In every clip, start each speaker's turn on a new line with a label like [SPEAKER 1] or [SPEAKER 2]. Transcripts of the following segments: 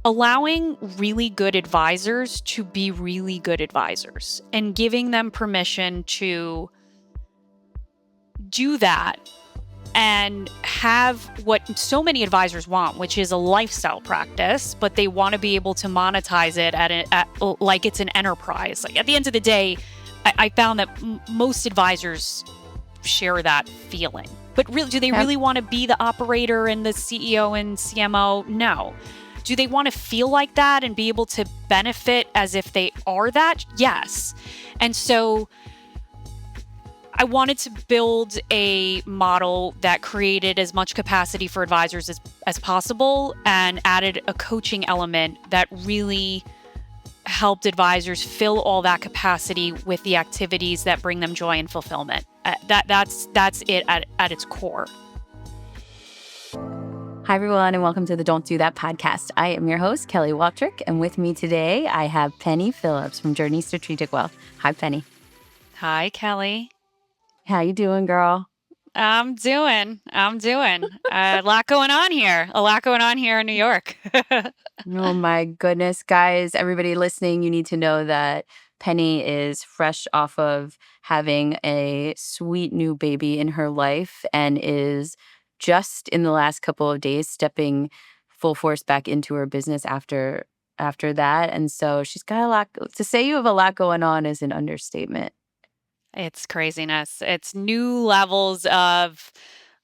[SPEAKER 1] allowing really good advisors to be really good advisors and giving them permission to do that and have what so many advisors want, which is a lifestyle practice, but they want to be able to monetize it at like it's an enterprise. Like at the end of the day, I found that most advisors share that feeling. But really, do they really want to be the operator and the CEO and CMO? No. Do they want to feel like that and be able to benefit as if they are that? Yes. And so I wanted to build a model that created as much capacity for advisors as possible and added a coaching element that really helped advisors fill all that capacity with the activities that bring them joy and fulfillment. That's it at its core.
[SPEAKER 2] Hi, everyone, and welcome to the Don't Do That podcast. I am your host, Kelly Waltrich, and with me today, I have Penny Phillips from Journey Strategic Wealth. Hi, Penny.
[SPEAKER 1] Hi, Kelly.
[SPEAKER 2] How you doing, girl?
[SPEAKER 1] I'm doing. A lot going on here in New York.
[SPEAKER 2] Oh, my goodness, guys. Everybody listening, you need to know that Penny is fresh off of having a sweet new baby in her life and is just in the last couple of days stepping full force back into her business after that. And so she's got a lot. To say you have a lot going on is an understatement.
[SPEAKER 1] It's craziness. It's new levels of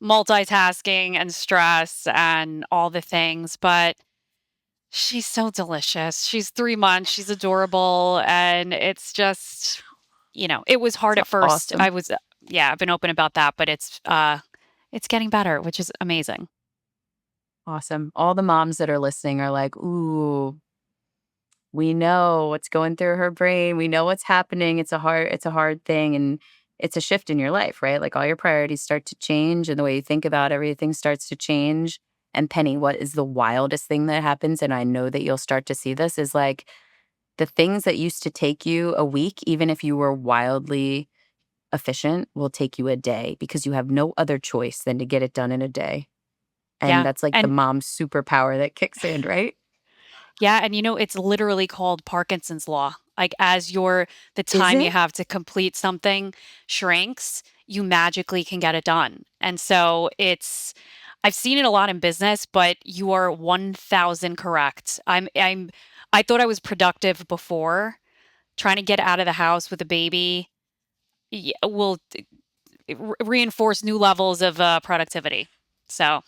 [SPEAKER 1] multitasking and stress and all the things, but she's so delicious. She's 3 months. She's adorable. And it's just, it was hard at first.
[SPEAKER 2] Awesome.
[SPEAKER 1] I've been open about that, but it's getting better, which is amazing.
[SPEAKER 2] Awesome. All the moms that are listening are like, ooh, we know what's going through her brain. We know what's happening. It's a hard thing. And it's a shift in your life, right? Like all your priorities start to change and the way you think about everything starts to change. And Penny, what is the wildest thing that happens? And I know that you'll start to see this is like the things that used to take you a week, even if you were wildly efficient, will take you a day because you have no other choice than to get it done in a day. And that's like the mom's superpower that kicks in, right?
[SPEAKER 1] Yeah, and it's literally called Parkinson's law. Like as the time you have to complete something shrinks, you magically can get it done. And so I've seen it a lot in business, but you are 1000 correct. I thought I was productive before. Trying to get out of the house with a baby will reinforce new levels of productivity. So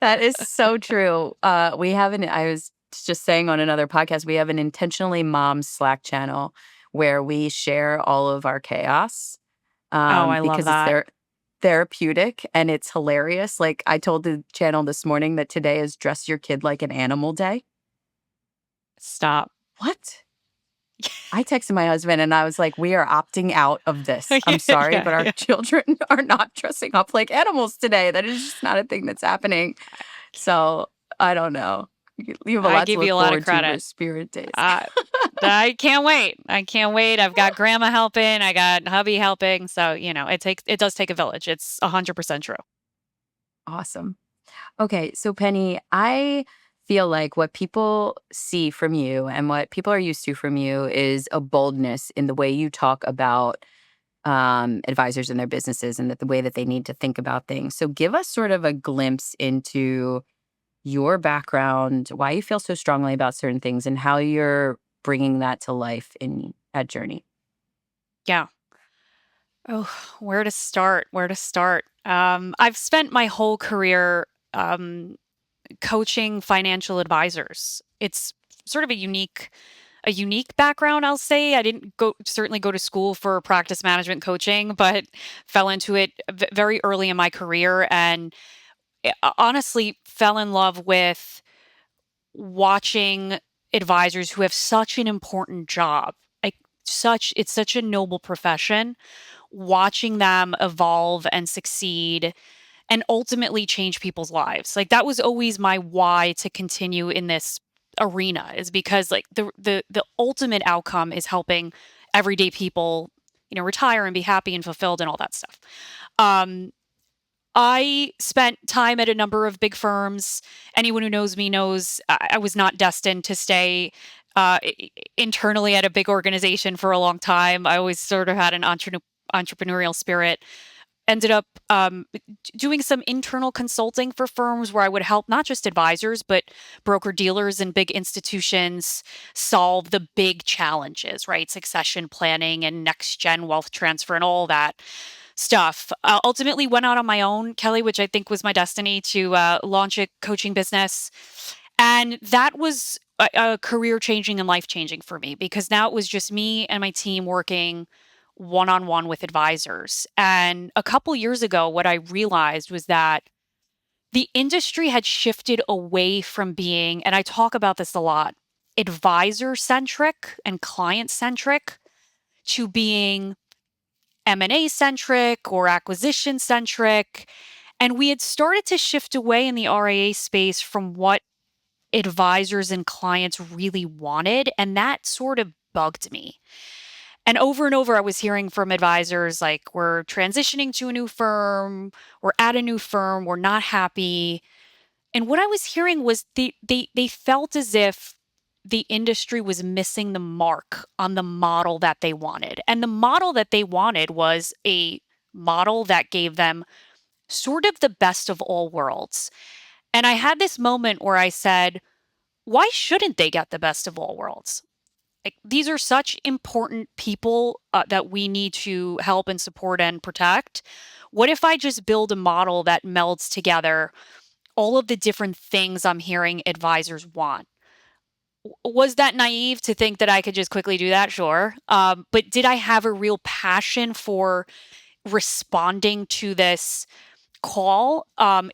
[SPEAKER 2] that is so true. I was just saying on another podcast, we have an intentionally mom Slack channel where we share all of our chaos.
[SPEAKER 1] I love that.
[SPEAKER 2] It's therapeutic and it's hilarious. Like I told the channel this morning that today is dress your kid like an animal day.
[SPEAKER 1] Stop.
[SPEAKER 2] What? I texted my husband and I was like, we are opting out of this. I'm sorry, but our children are not dressing up like animals today. That is just not a thing that's happening. So I don't know. You have a lot to look forward to for Spirit Days.
[SPEAKER 1] I can't wait. I've got grandma helping. I got hubby helping. So, it does take a village. It's 100% true.
[SPEAKER 2] Awesome. Okay. So Penny, I feel like what people see from you and what people are used to from you is a boldness in the way you talk about advisors and their businesses and the way that they need to think about things. So give us sort of a glimpse into your background, why you feel so strongly about certain things, and how you're bringing that to life at Journey.
[SPEAKER 1] Yeah. Oh, where to start? I've spent my whole career coaching financial advisors. It's sort of a unique background, I'll say. I didn't certainly go to school for practice management coaching, but fell into it very early in my career and honestly fell in love with watching advisors who have such an important job. It's such a noble profession, watching them evolve and succeed and ultimately change people's lives. Like that was always my why to continue in this arena, is because like the ultimate outcome is helping everyday people, retire and be happy and fulfilled and all that stuff. I spent time at a number of big firms. Anyone who knows me knows I was not destined to stay internally at a big organization for a long time. I always sort of had an entrepreneurial spirit. Ended up doing some internal consulting for firms where I would help not just advisors, but broker dealers and big institutions solve the big challenges, right? Succession planning and next gen wealth transfer and all that stuff. Ultimately, went out on my own, Kelly, which I think was my destiny to launch a coaching business. And that was a career changing and life changing for me because now it was just me and my team working one on one with advisors. And a couple years ago, what I realized was that the industry had shifted away from being, and I talk about this a lot, advisor centric and client centric to being M&A centric or acquisition centric. And we had started to shift away in the RIA space from what advisors and clients really wanted. And that sort of bugged me. And over, I was hearing from advisors like, we're transitioning to a new firm, we're at a new firm, we're not happy. And what I was hearing was they felt as if the industry was missing the mark on the model that they wanted. And the model that they wanted was a model that gave them sort of the best of all worlds. And I had this moment where I said, why shouldn't they get the best of all worlds? Like, these are such important people that we need to help and support and protect. What if I just build a model that melds together all of the different things I'm hearing advisors want? Was that naive to think that I could just quickly do that? Sure. But did I have a real passion for responding to this call?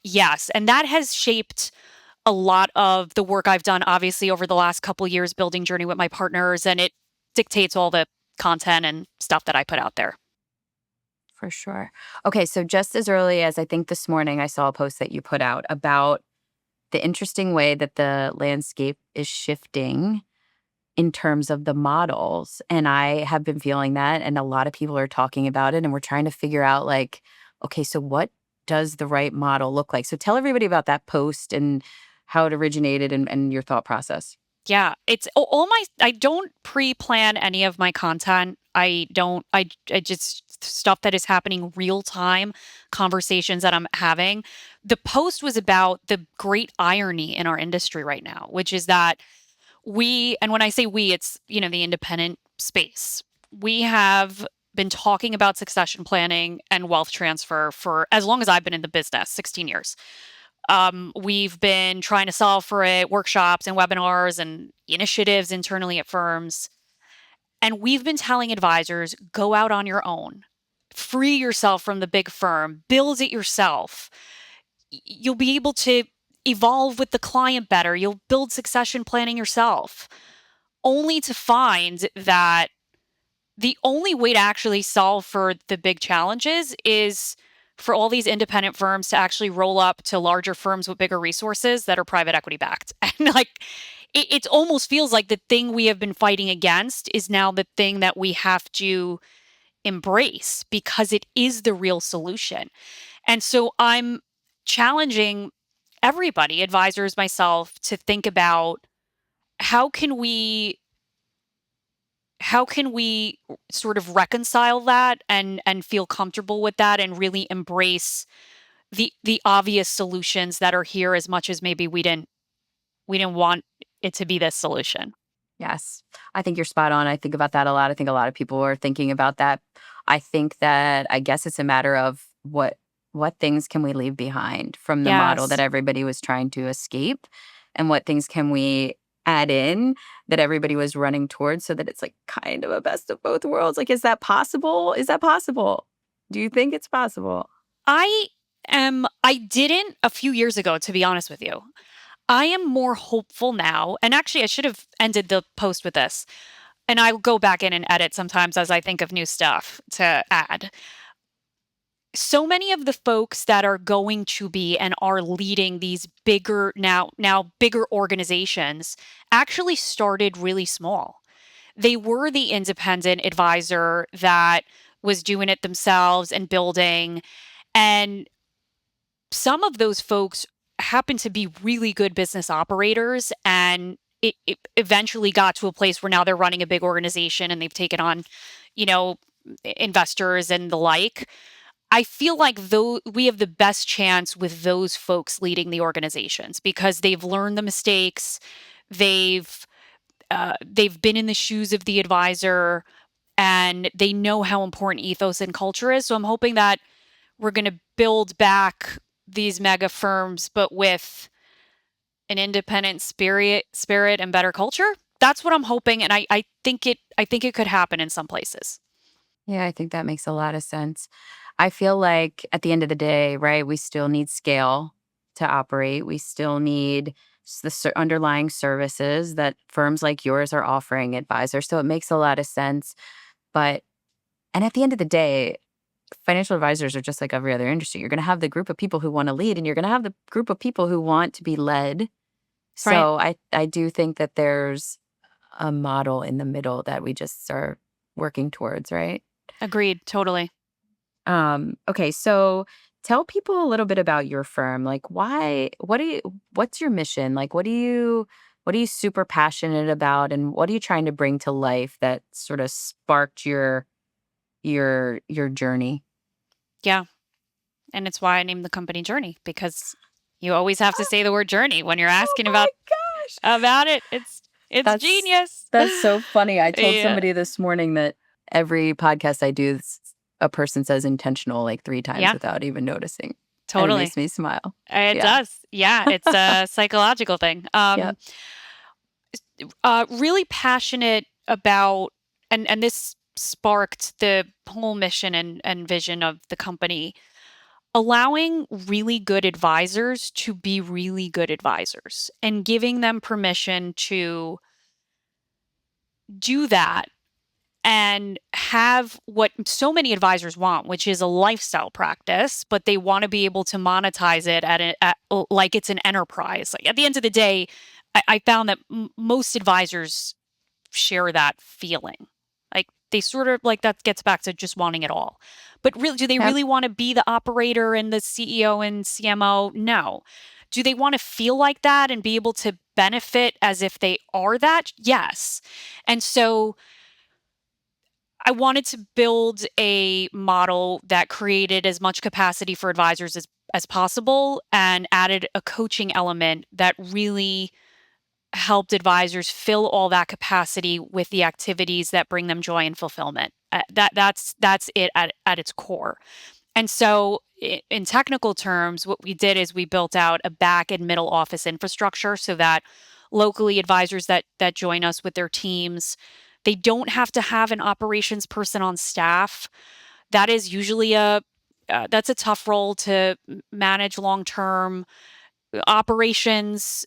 [SPEAKER 1] Yes. And that has shaped a lot of the work I've done, obviously, over the last couple years building Journey with my partners, and it dictates all the content and stuff that I put out there.
[SPEAKER 2] For sure. Okay, so just as early as I think this morning, I saw a post that you put out about the interesting way that the landscape is shifting in terms of the models. And I have been feeling that, and a lot of people are talking about it, and we're trying to figure out, like, okay, so what does the right model look like? So tell everybody about that post and how it originated and your thought process.
[SPEAKER 1] Yeah, it's all my. I don't pre-plan any of my content. I don't. I just stuff that is happening real time, conversations that I'm having. The post was about the great irony in our industry right now, which is that and when I say we, it's, the independent space. We have been talking about succession planning and wealth transfer for as long as I've been in the business, 16 years. We've been trying to solve for it, workshops and webinars and initiatives internally at firms. And we've been telling advisors, go out on your own, free yourself from the big firm, build it yourself. You'll be able to evolve with the client better. You'll build succession planning yourself, only to find that the only way to actually solve for the big challenges is for all these independent firms to actually roll up to larger firms with bigger resources that are private equity backed. And like, it almost feels like the thing we have been fighting against is now the thing that we have to embrace because it is the real solution. And so I'm challenging everybody, advisors, myself, to think about how can we how can we sort of reconcile that and feel comfortable with that and really embrace the obvious solutions that are here as much as maybe we didn't want it to be this solution.
[SPEAKER 2] Yes. I think you're spot on. I think about that a lot. I think a lot of people are thinking about that. I think that I guess it's a matter of what things can we leave behind from the model that
[SPEAKER 1] Yes.
[SPEAKER 2] everybody was trying to escape, and what things can we add in that everybody was running towards, so that it's like kind of a best of both worlds. Like, is that possible? Is that possible? Do you think it's possible?
[SPEAKER 1] I didn't a few years ago, to be honest with you. I am more hopeful now. And actually, I should have ended the post with this. And I'll go back in and edit sometimes as I think of new stuff to add. So many of the folks that are going to be and are leading these bigger now bigger organizations actually started really small. They were the independent advisor that was doing it themselves and building. And some of those folks happen to be really good business operators, and it eventually got to a place where now they're running a big organization and they've taken on, you know, investors and the like. I feel like though we have the best chance with those folks leading the organizations because they've learned the mistakes, they've they've been in the shoes of the advisor, and they know how important ethos and culture is. So I'm hoping that we're going to build back these mega firms, but with an independent spirit and better culture. That's what I'm hoping, and I think it could happen in some places.
[SPEAKER 2] Yeah, I think that makes a lot of sense. I feel like at the end of the day, right, we still need scale to operate. We still need the underlying services that firms like yours are offering advisors. So it makes a lot of sense. But, and at the end of the day, financial advisors are just like every other industry. You're going to have the group of people who want to lead, and you're going to have the group of people who want to be led.
[SPEAKER 1] Right.
[SPEAKER 2] So I do think that there's a model in the middle that we just are working towards, right?
[SPEAKER 1] Agreed. Totally.
[SPEAKER 2] Okay, so tell people a little bit about your firm. Like what's your mission? Like what are you super passionate about, and what are you trying to bring to life that sort of sparked your journey?
[SPEAKER 1] Yeah. And it's why I named the company Journey, because you always have to say the word journey when you're
[SPEAKER 2] Oh
[SPEAKER 1] asking
[SPEAKER 2] my gosh.
[SPEAKER 1] about it. It's
[SPEAKER 2] That's
[SPEAKER 1] genius.
[SPEAKER 2] that's so funny. I told
[SPEAKER 1] Yeah.
[SPEAKER 2] somebody this morning that every podcast I do, a person says intentional like 3 times
[SPEAKER 1] Yeah,
[SPEAKER 2] without even noticing, and it
[SPEAKER 1] totally.
[SPEAKER 2] makes me smile.
[SPEAKER 1] It
[SPEAKER 2] Yeah.
[SPEAKER 1] does. Yeah, it's a psychological thing.
[SPEAKER 2] Yep.
[SPEAKER 1] Really passionate about, and this sparked the whole mission and vision of the company, allowing really good advisors to be really good advisors and giving them permission to do that and have what so many advisors want, which is a lifestyle practice, but they want to be able to monetize it like it's an enterprise. Like at the end of the day, I found that most advisors share that feeling. Like they sort of like that gets back to just wanting it all. But really, do they
[SPEAKER 2] Yep.
[SPEAKER 1] really want to be the operator and the CEO and CMO? No. Do they want to feel like that and be able to benefit as if they are that? Yes. And so I wanted to build a model that created as much capacity for advisors as possible and added a coaching element that really helped advisors fill all that capacity with the activities that bring them joy and fulfillment. That's it at its core. And so, in technical terms, what we did is we built out a back and middle office infrastructure so that locally advisors that join us with their teams, they don't have to have an operations person on staff. That is usually a that's a tough role to manage long term operations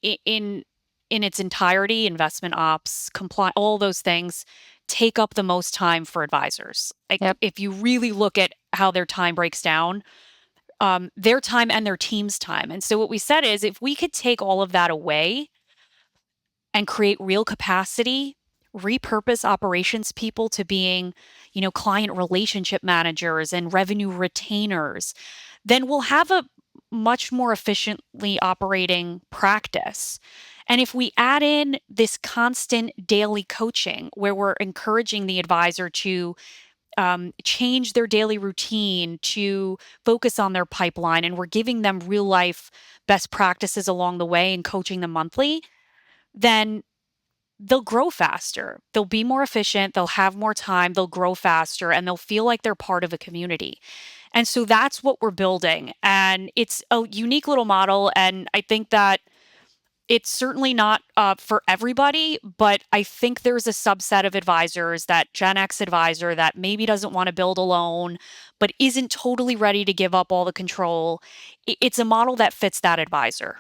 [SPEAKER 1] in its entirety. Investment ops, comply, all those things take up the most time for advisors. Like
[SPEAKER 2] Yep.
[SPEAKER 1] if you really look at how their time breaks down, their time and their team's time. And so what we said is if we could take all of that away and create real capacity, repurpose operations people to being, client relationship managers and revenue retainers, then we'll have a much more efficiently operating practice. And if we add in this constant daily coaching where we're encouraging the advisor to change their daily routine, to focus on their pipeline, and we're giving them real life best practices along the way and coaching them monthly, then they'll grow faster. They'll be more efficient. They'll have more time. They'll grow faster and they'll feel like they're part of a community. And so that's what we're building. And it's a unique little model. And I think that it's certainly not for everybody, but I think there's a subset of advisors, that Gen X advisor that maybe doesn't want to build alone, but isn't totally ready to give up all the control. It's a model that fits that advisor.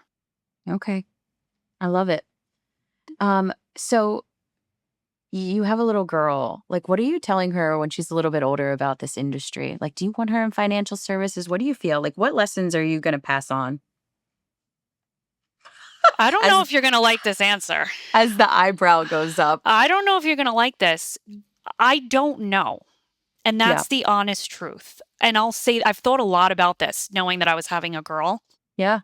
[SPEAKER 2] Okay. I love it. So you have a little girl. Like, what are you telling her when she's a little bit older about this industry? Like, do you want her in financial services? What do you feel? Like, what lessons are you going to pass on
[SPEAKER 1] I don't know
[SPEAKER 2] as
[SPEAKER 1] if you're going to like this answer.
[SPEAKER 2] as the eyebrow goes up?
[SPEAKER 1] I don't know if you're going to like this. I don't know. And
[SPEAKER 2] Yeah.
[SPEAKER 1] that's the honest truth. And I'll say I've thought a lot about this knowing that I was having a girl.
[SPEAKER 2] Yeah.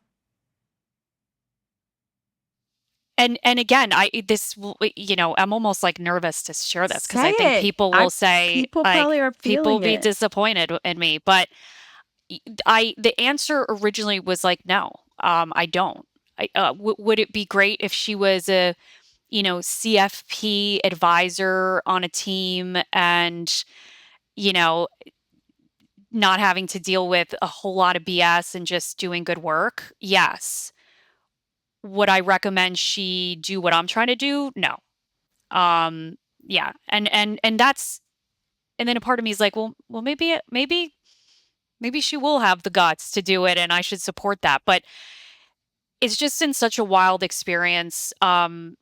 [SPEAKER 1] And again, I'm almost like nervous to share this because
[SPEAKER 2] Say
[SPEAKER 1] I think
[SPEAKER 2] it.
[SPEAKER 1] people
[SPEAKER 2] I
[SPEAKER 1] will say
[SPEAKER 2] People
[SPEAKER 1] like
[SPEAKER 2] probably are
[SPEAKER 1] people
[SPEAKER 2] feeling
[SPEAKER 1] be
[SPEAKER 2] it.
[SPEAKER 1] disappointed in me, but I the answer originally was like no, I don't. Would it be great if she was a CFP advisor on a team and you know not having to deal with a whole lot of BS and just doing good work? Yes. Would I recommend she do what I'm trying to do? No. Um, yeah. And that's and then a part of me is like, well, maybe she will have the guts to do it and I should support that. But it's just been such a wild experience trying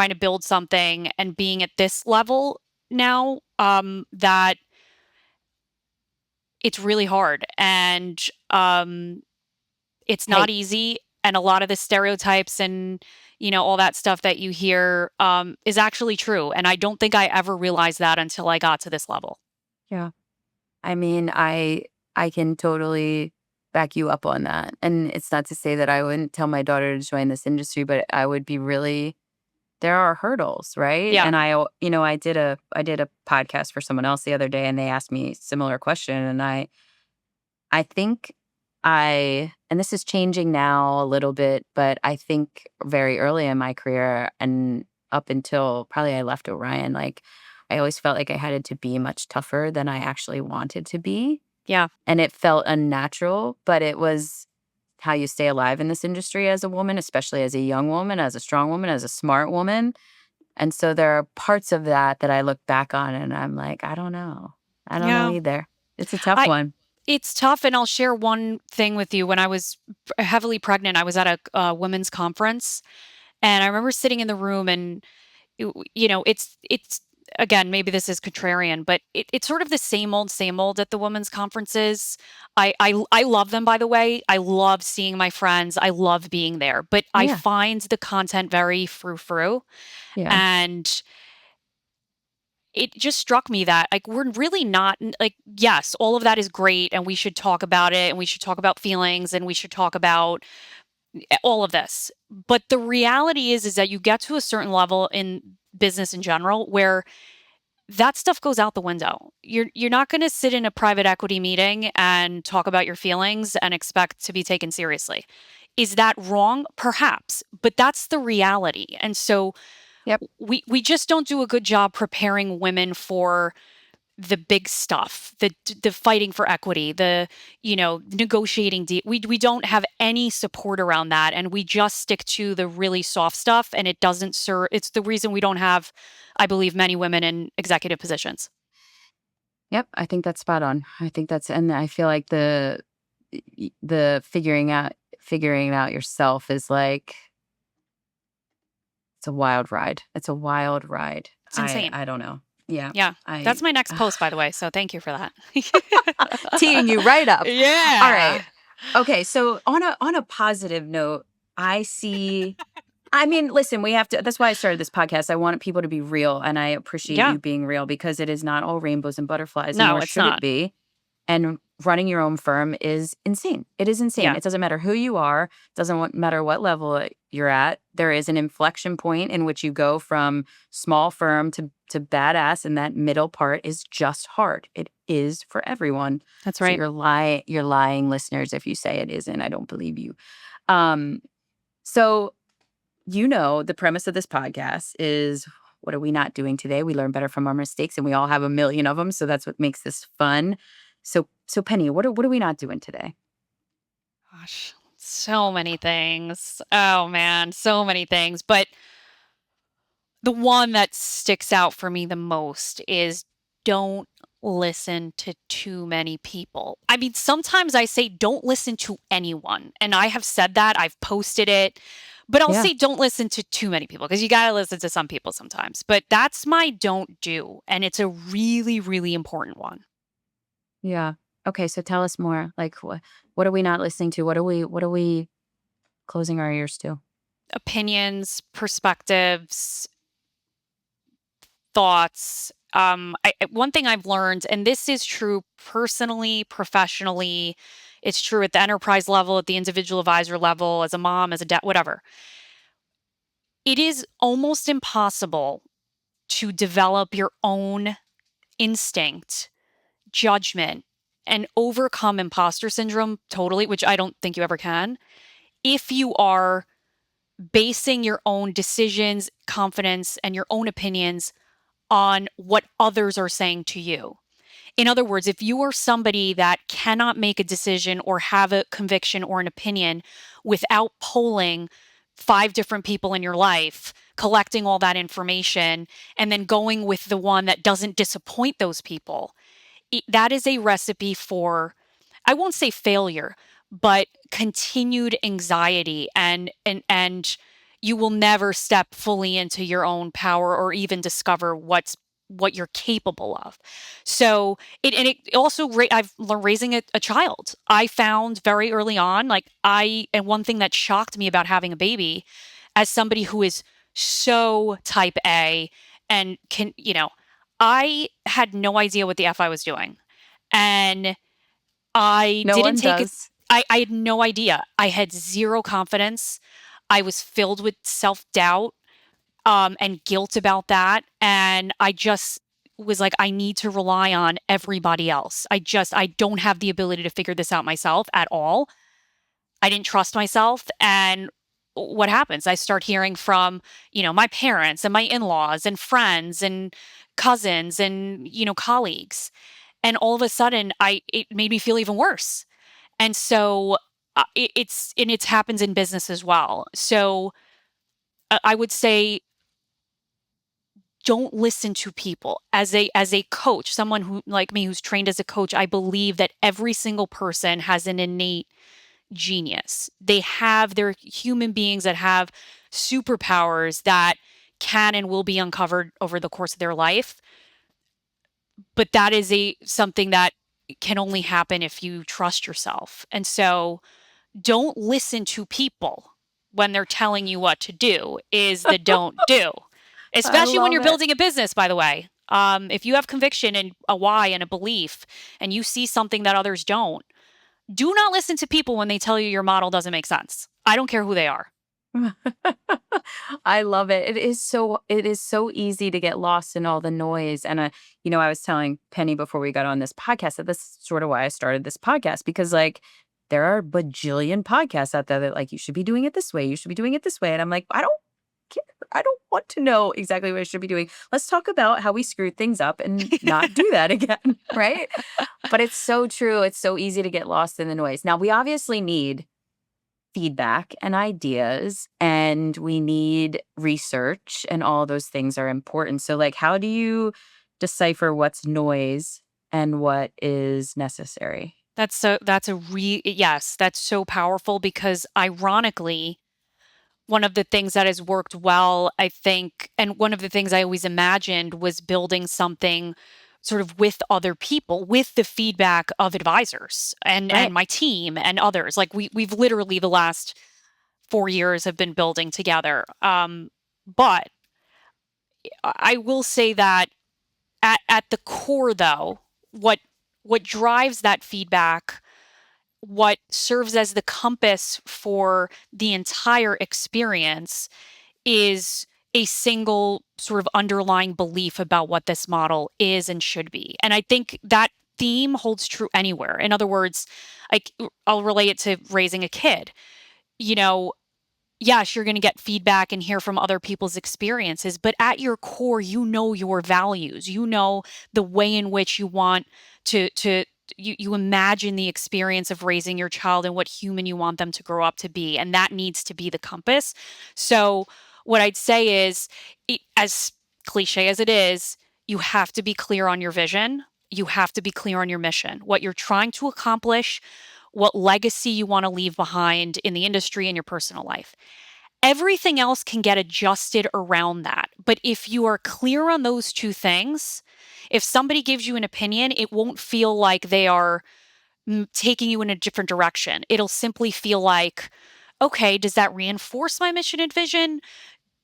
[SPEAKER 1] to build something and being at this level now that it's really hard and it's not
[SPEAKER 2] Hey,
[SPEAKER 1] easy and a lot of the stereotypes and all that stuff that you hear is actually true and I don't think I ever realized that until I got to this level.
[SPEAKER 2] yeah. I mean, I can totally back you up on that. And it's not to say that I wouldn't tell my daughter to join this industry, but I would be really there are hurdles, right?
[SPEAKER 1] Yeah.
[SPEAKER 2] And I did a podcast for someone else the other day and they asked me a similar question and I think and this is changing now a little bit, but I think very early in my career and up until probably I left Orion, like I always felt like I had to be much tougher than I actually wanted to be.
[SPEAKER 1] Yeah.
[SPEAKER 2] And it felt unnatural, but it was how you stay alive in this industry as a woman, especially as a young woman, as a strong woman, as a smart woman. And so there are parts of that that I look back on and I'm like, I don't know. I don't know
[SPEAKER 1] Yeah.
[SPEAKER 2] either. It's a tough
[SPEAKER 1] I
[SPEAKER 2] one.
[SPEAKER 1] It's tough, and I'll share one thing with you. When I was heavily pregnant, I was at a women's conference, and I remember sitting in the room, and it's again, maybe this is contrarian, but it's sort of the same old at the women's conferences. I love them, by the way. I love seeing my friends. I love being there, but I
[SPEAKER 2] Yeah.
[SPEAKER 1] find the content very frou-frou,
[SPEAKER 2] Yeah.
[SPEAKER 1] and it just struck me that like we're really not like yes, all of that is great and we should talk about it and we should talk about feelings and we should talk about all of this. But the reality is that you get to a certain level in business in general where that stuff goes out the window. You're not going to sit in a private equity meeting and talk about your feelings and expect to be taken seriously. Is that wrong? Perhaps, but that's the reality. And so
[SPEAKER 2] Yep.
[SPEAKER 1] we just don't do a good job preparing women for the big stuff, the fighting for equity, the negotiating. We don't have any support around that, and we just stick to the really soft stuff, and it doesn't serve. It's the reason we don't have, I believe, many women in executive positions.
[SPEAKER 2] Yep. I think that's spot on. I think that's and I feel like the figuring out yourself is like it's a wild ride. It's a wild ride.
[SPEAKER 1] It's insane.
[SPEAKER 2] I don't know. Yeah.
[SPEAKER 1] Yeah,
[SPEAKER 2] I
[SPEAKER 1] that's my next post, by the way. So thank you for that.
[SPEAKER 2] teeing you right up. All right.
[SPEAKER 1] Yeah.
[SPEAKER 2] Okay, so on a positive note, I mean, listen, we have to that's why I started this podcast. I want people to be real and I appreciate
[SPEAKER 1] Yeah.
[SPEAKER 2] you being real because it is not all rainbows and butterflies,
[SPEAKER 1] No,
[SPEAKER 2] nor
[SPEAKER 1] it's
[SPEAKER 2] should it
[SPEAKER 1] not.
[SPEAKER 2] be. And running your own firm is insane. It is insane.
[SPEAKER 1] Yeah.
[SPEAKER 2] It doesn't matter who you are, matter what level you're at. There is an inflection point in which you go from small firm to badass, and that middle part is just hard. It is for everyone.
[SPEAKER 1] That's
[SPEAKER 2] So
[SPEAKER 1] right.
[SPEAKER 2] you're lying, listeners, if you say it isn't. I don't believe you. Um, so the premise of this podcast is what are we not doing today? We learn better from our mistakes, and we all have a million of them. So that's what makes this fun. So Penny, what are we not doing today?
[SPEAKER 1] Gosh, so many things. Oh man, so many things. But the one that sticks out for me the most is don't listen to too many people. I mean, sometimes I say don't listen to anyone. And I have said that, I've posted it, but I'll
[SPEAKER 2] Yeah,
[SPEAKER 1] say don't listen to too many people because you got to listen to some people sometimes. But that's my don't do. And it's a really, really important one.
[SPEAKER 2] yeah. Okay, so tell us more. Like what are we not listening to? What are we closing our ears to?
[SPEAKER 1] Opinions, perspectives, thoughts. One thing I've learned, and this is true personally, professionally, it's true at the enterprise level, at the individual advisor level, as a mom, as a dad, whatever. It is almost impossible to develop your own instinct, judgment, and overcome imposter syndrome totally, which I don't think you ever can, if you are basing your own decisions, confidence, and your own opinions on what others are saying to you. In other words, if you are somebody that cannot make a decision or have a conviction or an opinion without polling five different people in your life, collecting all that information, and then going with the one that doesn't disappoint those people, that is a recipe for, I won't say failure, but continued anxiety, and you will never step fully into your own power or even discover what you're capable of. So it also I've learned raising a child. I found very early on, and one thing that shocked me about having a baby, as somebody who is so type A and I had no idea what the F I was doing. And I
[SPEAKER 2] No
[SPEAKER 1] didn't
[SPEAKER 2] one
[SPEAKER 1] take it.
[SPEAKER 2] does.
[SPEAKER 1] I had no idea. I had zero confidence. I was filled with self doubt and guilt about that. And I just was like, I need to rely on everybody else. I don't have the ability to figure this out myself at all. I didn't trust myself. And what happens? I start hearing from, my parents and my in laws and friends and cousins and, colleagues. And all of a sudden, it made me feel even worse. And so it's happens in business as well. So I would say don't listen to people. As a coach, someone who like me who's trained as a coach, I believe that every single person has an innate genius. They're human beings that have superpowers that can and will be uncovered over the course of their life. But that is a something that can only happen if you trust yourself. And so don't listen to people when they're telling you what to do is the don't do.
[SPEAKER 2] I
[SPEAKER 1] Especially when
[SPEAKER 2] love
[SPEAKER 1] you're
[SPEAKER 2] it.
[SPEAKER 1] building a business, by the way. If you have conviction and a why and a belief and you see something that others don't, do not listen to people when they tell you your model doesn't make sense. I don't care who they are.
[SPEAKER 2] I love it. It is so easy to get lost in all the noise. And I was telling Penny before we got on this podcast that this is sort of why I started this podcast, because like there are bajillion podcasts out there that like you should be doing it this way, you should be doing it this way. And I'm like, I don't care. I don't want to know exactly what I should be doing. Let's talk about how we screwed things up and not do that again. Right. But it's so true. It's so easy to get lost in the noise. Now we obviously need feedback and ideas, and we need research, and all those things are important. So like how do you decipher what's noise and what is necessary?
[SPEAKER 1] Yes, that's so powerful because ironically, one of the things that has worked well, I think, and one of the things I always imagined was building something sort of with other people, with the feedback of advisors and
[SPEAKER 2] Right.
[SPEAKER 1] my team and others. Like we've literally the last 4 years have been building together. But I will say that at the core, though, what drives that feedback, what serves as the compass for the entire experience is a single sort of underlying belief about what this model is and should be. And I think that theme holds true anywhere. In other words, like I'll relate it to raising a kid. You know, yes, you're going to get feedback and hear from other people's experiences, but at your core, you know your values. You know the way in which you want to you imagine the experience of raising your child and what human you want them to grow up to be, and that needs to be the compass. So, what I'd say is, as cliche as it is, you have to be clear on your vision. You have to be clear on your mission, what you're trying to accomplish, what legacy you want to leave behind in the industry and your personal life. Everything else can get adjusted around that. But if you are clear on those two things, if somebody gives you an opinion, it won't feel like they are taking you in a different direction. It'll simply feel like, okay, does that reinforce my mission and vision?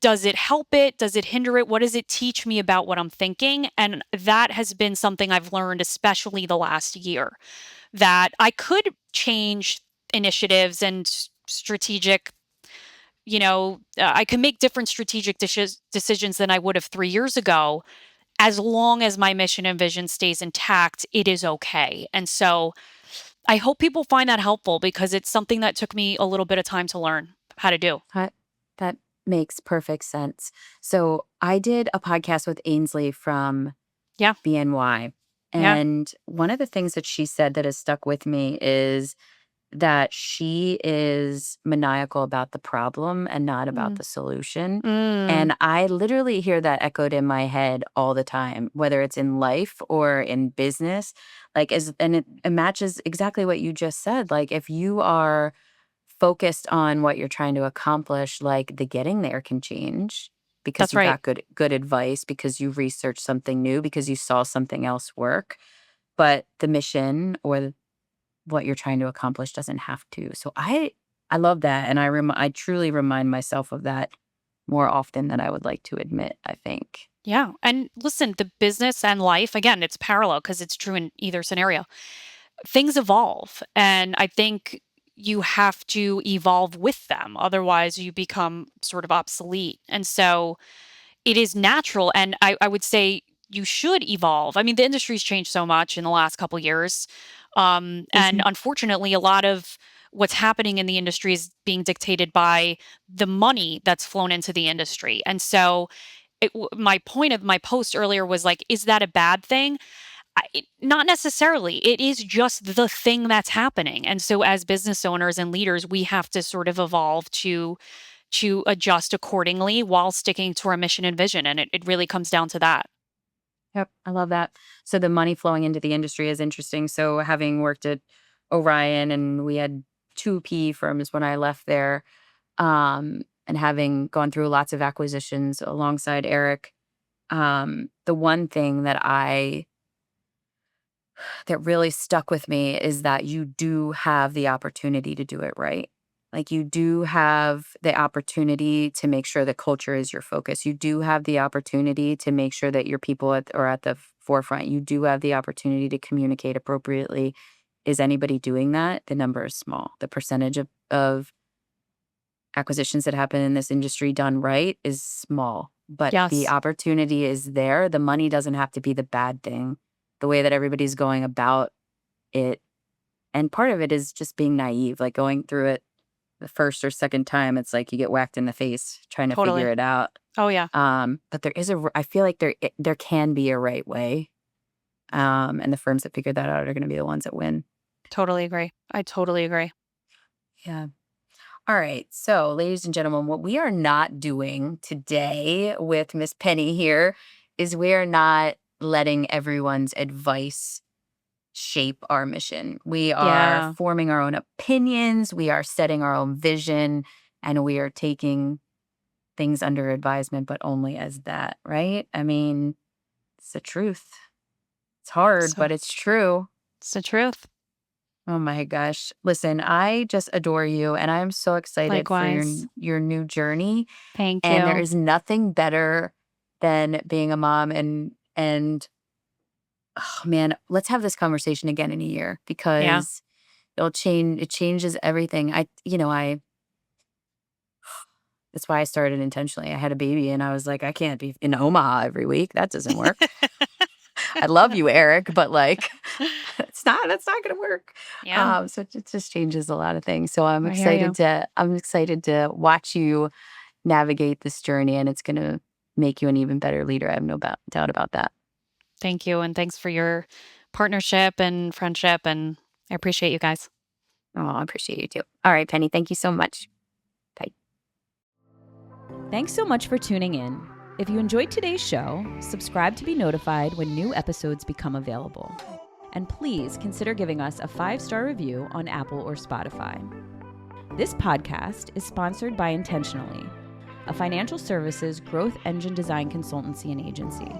[SPEAKER 1] Does it help it? Does it hinder it? What does it teach me about what I'm thinking? And that has been something I've learned, especially the last year, that I could change initiatives and strategic, I can make different strategic decisions than I would have 3 years ago. As long as my mission and vision stays intact, it is okay. And so I hope people find that helpful because it's something that took me a little bit of time to learn how to do.
[SPEAKER 2] That that makes perfect sense. So I did a podcast with Ainsley from
[SPEAKER 1] Yeah.
[SPEAKER 2] BNY.
[SPEAKER 1] Yeah.
[SPEAKER 2] And one of the things that she said that has stuck with me is that she is maniacal about the problem and not about
[SPEAKER 1] Mm.
[SPEAKER 2] the solution.
[SPEAKER 1] Mm.
[SPEAKER 2] And I literally hear that echoed in my head all the time, whether it's in life or in business. It matches exactly what you just said. Like, if you are focused on what you're trying to accomplish, like, the getting there can change because
[SPEAKER 1] That's
[SPEAKER 2] you
[SPEAKER 1] right.
[SPEAKER 2] got good advice, because you researched something new, because you saw something else work. But the mission or what you're trying to accomplish doesn't have to. So I love that, and I truly remind myself of that more often than I would like to admit, I think.
[SPEAKER 1] Yeah. And listen, the business and life, again, it's parallel because it's true in either scenario. Things evolve. And I think you have to evolve with them. Otherwise, you become sort of obsolete. And so it is natural. And I would say you should evolve. I mean, the industry's changed so much in the last couple years. And
[SPEAKER 2] Mhm.
[SPEAKER 1] unfortunately, a lot of what's happening in the industry is being dictated by the money that's flown into the industry. And so my point of my post earlier was like, is that a bad thing? Not necessarily. It is just the thing that's happening. And so as business owners and leaders, we have to sort of evolve to adjust accordingly while sticking to our mission and vision. And it really comes down to that.
[SPEAKER 2] Yep, I love that. So the money flowing into the industry is interesting. So having worked at Orion, and we had 2 PE firms when I left there, and having gone through lots of acquisitions alongside Eric, the one thing that really stuck with me is that you do have the opportunity to do it right. Like, you do have the opportunity to make sure that culture is your focus. You do have the opportunity to make sure that your people are at the forefront. You do have the opportunity to communicate appropriately. Is anybody doing that? The number is small. The percentage of acquisitions that happen in this industry done right is small, but the
[SPEAKER 1] Yes,
[SPEAKER 2] opportunity is there. The money doesn't have to be the bad thing. The way that everybody's going about it, and part of it is just being naive, like, going through it the first or second time, it's like you get whacked in the face trying to figure
[SPEAKER 1] totally.
[SPEAKER 2] it out.
[SPEAKER 1] Oh, yeah,
[SPEAKER 2] But I feel like there can be a right way, and the firms that figure that out are gonna be the ones that win.
[SPEAKER 1] totally agree. I totally agree.
[SPEAKER 2] Yeah. All right. So, ladies and gentlemen, what we are not doing today with Miss Penny here is we are not letting everyone's advice shape our mission. We are
[SPEAKER 1] Yeah,
[SPEAKER 2] forming our own opinions, we are setting our own vision, and we are taking things under advisement, but only as that, right? I mean, it's the truth. It's hard,
[SPEAKER 1] so
[SPEAKER 2] but it's true.
[SPEAKER 1] it's the truth.
[SPEAKER 2] Oh my gosh. Listen, I just adore you, and I'm so excited for
[SPEAKER 1] Likewise.
[SPEAKER 2] your new journey.
[SPEAKER 1] Thank
[SPEAKER 2] And there
[SPEAKER 1] you.
[SPEAKER 2] is nothing better than being a mom, and oh man, let's have this conversation again in a year,
[SPEAKER 1] Yeah.
[SPEAKER 2] because it changes everything. I that's why I started intentionally. I had a baby and I was like, I can't be in Omaha every week. That doesn't work. I love you, Eric, but like that's not gonna work.
[SPEAKER 1] Yeah,
[SPEAKER 2] So it just changes a lot of things. So
[SPEAKER 1] I hear you.
[SPEAKER 2] I'm excited to watch you navigate this journey, and it's gonna make you an even better leader. I have no doubt about that.
[SPEAKER 1] Thank you. And thanks for your partnership and friendship. And I appreciate you guys.
[SPEAKER 2] Oh, I appreciate you too. All right, Penny, thank you so much. Bye.
[SPEAKER 3] Thanks so much for tuning in. If you enjoyed today's show, subscribe to be notified when new episodes become available. And please consider giving us a 5-star review on Apple or Spotify. This podcast is sponsored by Intentionally, a financial services growth engine design consultancy and agency.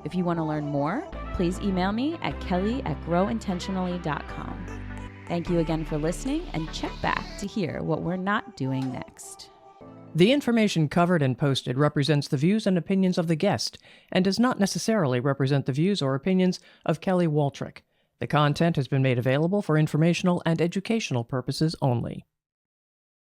[SPEAKER 3] If you want to learn more, please email me at kelly@growintentionally.com. Thank you again for listening, and check back to hear what we're not doing next.
[SPEAKER 4] The information covered and posted represents the views and opinions of the guest and does not necessarily represent the views or opinions of Kelly Waltrich. The content has been made available for informational and educational purposes only.